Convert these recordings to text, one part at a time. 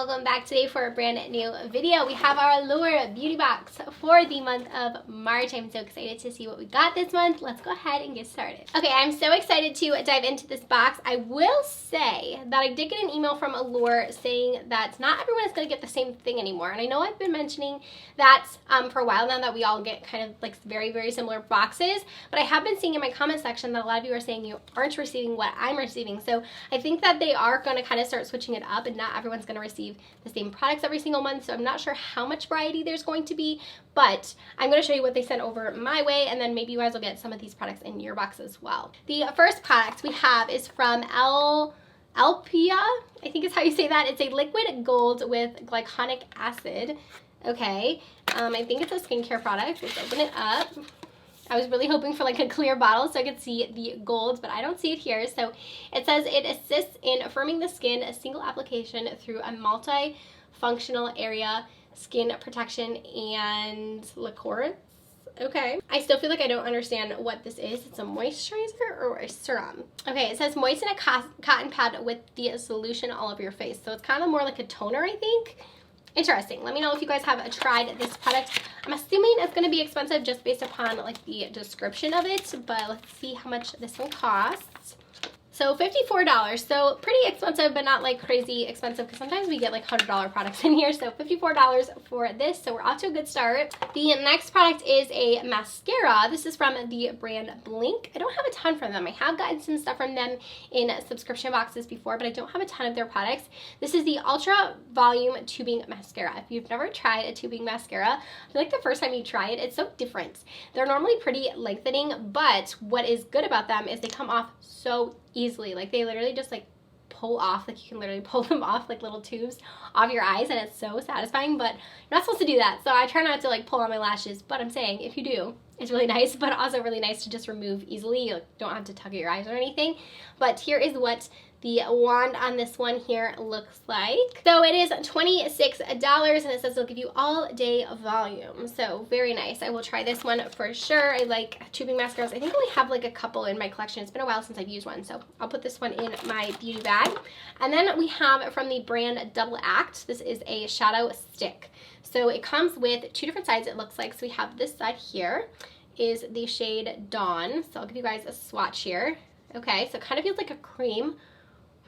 welcome back today for a brand new video. We have our Allure Beauty box for the month of March. I'm so excited to see what we got this month. Let's go ahead and get started. Okay, I'm so excited to dive into this box. I will say that I did get an email from Allure saying that not everyone is going to get the same thing anymore. And I know I've been mentioning that for a while now, that we all get kind of like very similar boxes. But I have been seeing in my comment section that a lot of you are saying you aren't receiving what I'm receiving. So I think that they are going to kind of start switching it up, and not everyone's going to receive the same products every single month. So I'm not sure how much variety there's going to be, but I'm going to show you what they sent over my way, and then maybe you guys will get some of these products in your box as well. The first product we have is from Alpia, I think is how you say that. It's a liquid gold with glycolic acid. Okay, I think it's a skincare product. Let's open it up. I was really hoping for like a clear bottle so I could see the gold, but I don't see it here. So it says it assists in affirming the skin, a single application through a multi-functional area, skin protection, and liqueurs. Okay. I still feel like I don't understand what this is. It's a moisturizer or a serum. Okay, it says moisten a cotton pad with the solution all over your face. So it's kind of more like a toner, I think. Interesting. Let me know if you guys have tried this product. I'm assuming it's going to be expensive just based upon like the description of it, but let's see how much this one costs. So $54, so pretty expensive, but not like crazy expensive, because sometimes we get like $100 products in here. So $54 for this, so we're off to a good start. The next product is a mascara. This is from the brand Blink. I don't have a ton from them. I have gotten some stuff from them in subscription boxes before, but I don't have a ton of their products. This is the Ultra Volume Tubing Mascara. If you've never tried a tubing mascara, I feel like the first time you try it, it's so different. They're normally pretty lengthening, but what is good about them is they come off so easily. Like they literally just like pull off, like you can literally pull them off like little tubes off your eyes, and it's so satisfying. But you're not supposed to do that, so I try not to like pull on my lashes, but I'm saying if you do, it's really nice, but also really nice to just remove easily. You like, don't have to tug at your eyes or anything. But here is what the wand on this one here looks like. So it is $26, and it says it'll give you all day volume. So very nice. I will try this one for sure. I like tubing mascaras. I think I only have like a couple in my collection. It's been a while since I've used one, so I'll put this one in my beauty bag. And then we have from the brand Double Act. This is a shadow stick. So it comes with two different sides, it looks like. So we have this side here is the shade Dawn. So I'll give you guys a swatch here. Okay, so it kind of feels like a cream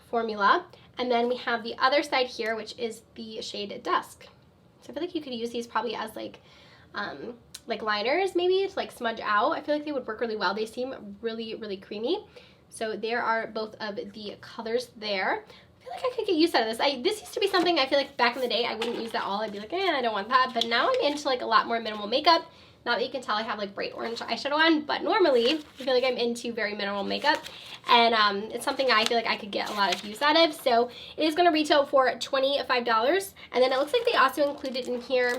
formula. And then we have the other side here, which is the shade Dusk. So I feel like you could use these probably as like liners maybe to like smudge out. I feel like they would work really well. They seem really creamy. So there are both of the colors there. I feel like I could get used out of this. This used to be something I feel like back in the day I wouldn't use that all. I'd be like, I don't want that. But now I'm into like a lot more minimal makeup. Not that you can tell I have like bright orange eyeshadow on, but normally I feel like I'm into very minimal makeup, and it's something I feel like I could get a lot of use out of. So it is going to retail for $25, and then it looks like they also included in here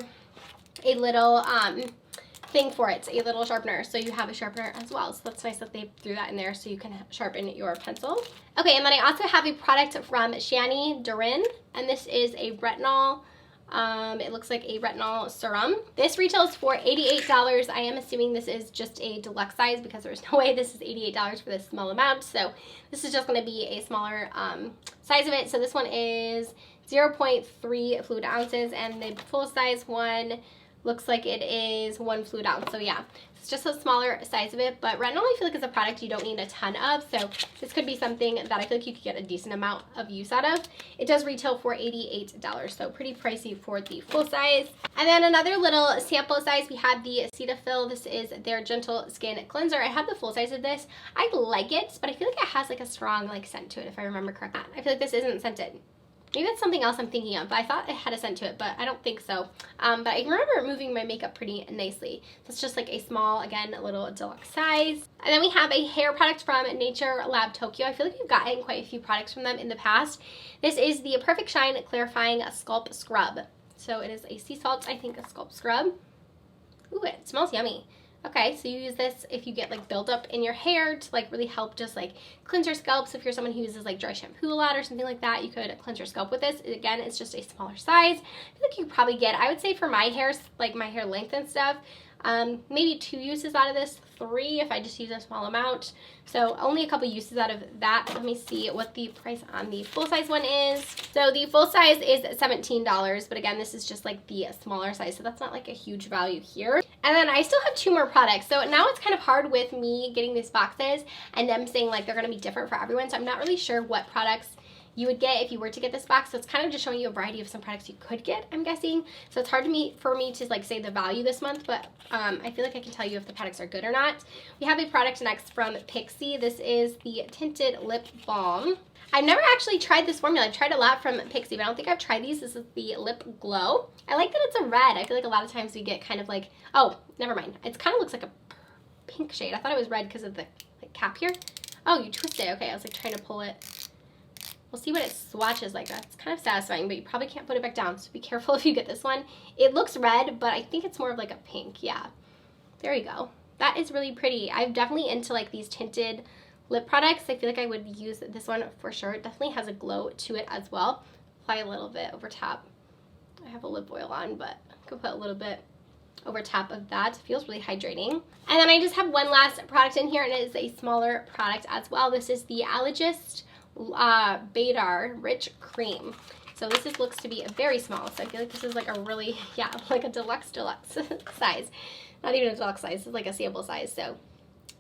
a little thing for it, a little sharpener. So you have a sharpener as well. So that's nice that they threw that in there so you can sharpen your pencil. Okay, and then I also have a product from Shani Durin, and this is a retinol. It looks like a retinol serum. This retails for $88. I am assuming this is just a deluxe size because there's no way this is $88 for this small amount. So this is just going to be a smaller size of it. So this one is 0.3 fluid ounces, and the full size one looks like it is 1 fluid ounce. So yeah, it's just a smaller size of it, but retinol I feel like is a product you don't need a ton of, so this could be something that I feel like you could get a decent amount of use out of. It does retail for $88, so pretty pricey for the full size. And then another little sample size, we have the Cetaphil. This is their Gentle Skin Cleanser. I have the full size of this. I like it, but I feel like it has like a strong like scent to it, if I remember correctly. I feel like this isn't scented. Maybe it's something else I'm thinking of, but I thought it had a scent to it, but I don't think so. But I remember removing my makeup pretty nicely. So it's just like a small, again, a little deluxe size. And then we have a hair product from Nature Lab Tokyo. I feel like we've gotten quite a few products from them in the past. This is the Perfect Shine Clarifying Sculpt Scrub. So it is a sea salt, I think, a sculpt scrub. Ooh, it smells yummy. Okay, so you use this if you get like buildup in your hair to like really help just like cleanse your scalp. So if you're someone who uses like dry shampoo a lot or something like that, you could cleanse your scalp with this. Again, it's just a smaller size. I feel like you probably get, I would say for my hairs, like my hair length and stuff, maybe 2 uses out of this, 3 if I just use a small amount. So only a couple uses out of that. Let me see what the price on the full-size one is. So the full size is $17, but again, this is just like the smaller size, so that's not like a huge value here. And then I still have 2 more products. So now it's kind of hard with me getting these boxes and them saying like they're gonna be different for everyone. So I'm not really sure what products you would get if you were to get this box. So it's kind of just showing you a variety of some products you could get, I'm guessing. So it's hard for me to like say the value this month, but I feel like I can tell you if the products are good or not. We have a product next from Pixi. This is the Tinted Lip Balm. I've never actually tried this formula. I've tried a lot from Pixi, but I don't think I've tried these. This is the Lip Glow. I like that it's a red. I feel like a lot of times we get kind of like, oh, never mind. It kind of looks like a pink shade. I thought it was red because of the like cap here. Oh, you twist it. Okay, I was like trying to pull it. We'll see what it swatches like. That's kind of satisfying, but you probably can't put it back down, so be careful if you get this one. It looks red, but I think it's more of like a pink. Yeah, there you go. That is really pretty. I'm definitely into like these tinted lip products. I feel like I would use this one for sure. It definitely has a glow to it as well. Apply a little bit over top. I have a lip oil on, but I could put a little bit over top of that. It feels really hydrating. And then I just have one last product in here, and it is a smaller product as well. This is the Allergist Badar Rich Cream. So this looks to be a very small, so I feel like this is like a really, yeah, like a deluxe size. Not even a deluxe size, it's like a sample size. So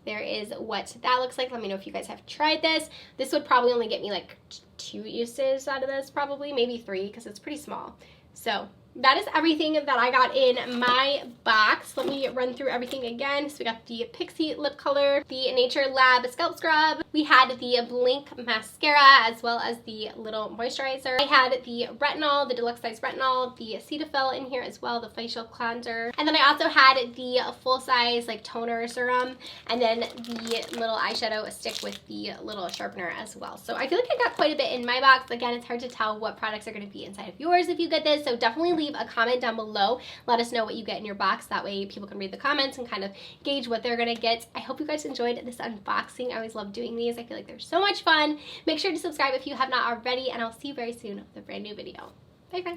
there is what that looks like. Let me know if you guys have tried this. This would probably only get me like 2 uses out of this, probably, maybe 3, because it's pretty small. So that is everything that I got in my box. Let me run through everything again. So we got the Pixi lip color, the Nature Lab scalp scrub. We had the Blink mascara as well as the little moisturizer. I had the retinol, the deluxe size retinol, the Cetaphil in here as well, the facial cleanser. And then I also had the full size like toner serum, and then the little eyeshadow stick with the little sharpener as well. So I feel like I got quite a bit in my box. Again, it's hard to tell what products are going to be inside of yours if you get this. So definitely leave a comment down below. Let us know what you get in your box. That way people can read the comments and kind of gauge what they're gonna get. I hope you guys enjoyed this unboxing. I always love doing these. I feel like they're so much fun. Make sure to subscribe if you have not already, and I'll see you very soon with a brand new video. Bye friends.